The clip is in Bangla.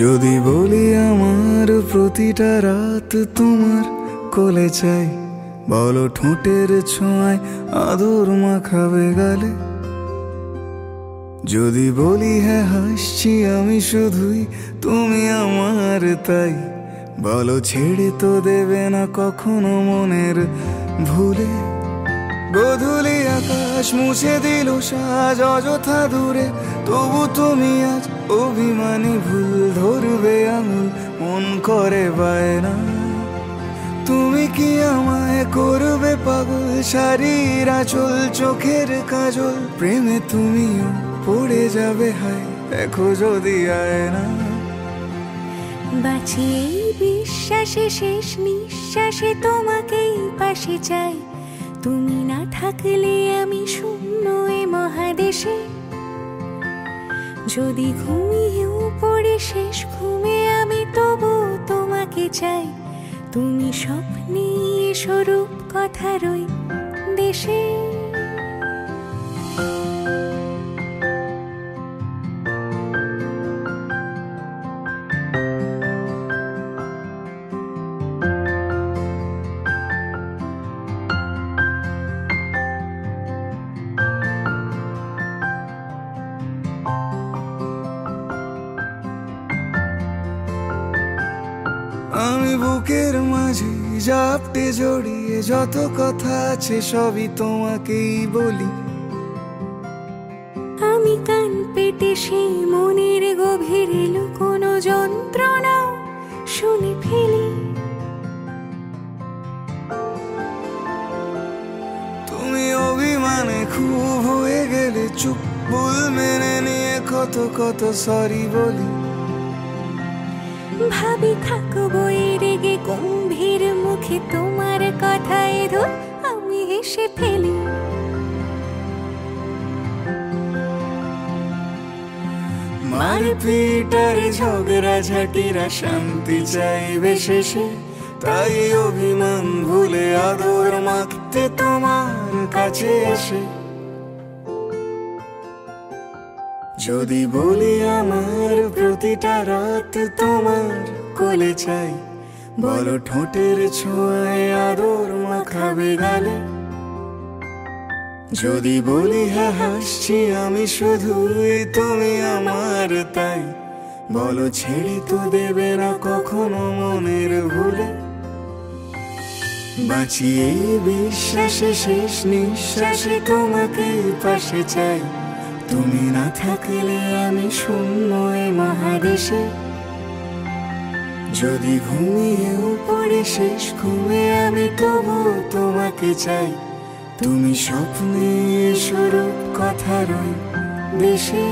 যদি বলি আমার প্রতিটা রাত তোমার কোলে চাই, বলো ঠোঁটের ছোঁয়ায় আদর মাখাবে গালে। যদি বলি হ্যাঁ হাসছি আমি শুধুই, তুমি আমার তাই, বলো ছেড়ে তো দেবে না কখনো মনের ভুলে। গোধূলি আকাশ মুছে দিল সাজ অযথা দূরে, তবু তুমি আজ অভিমানী ভুল ধরবে আঙুল, মন করে বায়না। তুমি কি আমায় করবে পাগল, শাড়ির আঁচল চোখের কাজল, প্রেমে তুমিও পড়ে যাবে হায় দেখো যদি আয়না। বাঁচি এই বিশ্বাসে শেষ নিঃশ্বাসে তোমাকেই পাশে চাই, তুমি না থাকলে আমি শূন্য এ মহাদেশে। যদি ঘুমিয়েও পড়ে শেষ ঘুমে আমি তবু তোমাকে চাই, তুমি স্বপ্নে স্বরূপ কথার ওই দেশে। আমি বুকের মাঝে জাপটে জড়িয়ে যত কথা আছে সবই তোমাকেই বলি। আমি কান পেতে সেই মনের গভীরে লুকোনো যন্ত্রণা শুনে ফেলি। তুমি অভিমানে খুব হয়ে গেলে চুপ, ভুল মেনে নিয়ে কত কত সরি বলি। ভাবি থাকবো এই রেগে গম্ভীর মুখে তোমার কথায় ধর আমি হেসে ফেলি। মারপিট আর ঝগড়া ঝাঁটিরা শান্তি চাইবে শেষে, তাই অভিমান ভুলে আদর মাখতে তোমার কাছে এসে। যদি বলি আমার প্রতিটা রাত তোমার কোলে চাই, বলো ঠোঁটের ছোঁয়ায় আদর মাখাবে গালে। যদি বলি হ্যাঁ হাসছি আমি শুধুই, তুমি আমার তাই, বলো ছেড়ে তো দেবে না কখনো মনের ভুলে। বাঁচি এই বিশ্বাসে শেষ নিঃশ্বাসে তোমাকেই পাশে চাই, তুমি না থাকলে আমি শূন্য এ মহাদেশে। যদি ঘুমিয়েও পড়ে শেষ ঘুমে আমি তবু তোমাকে চাই, তুমি স্বপ্নে স্বরূপ কথার ওই দেশে।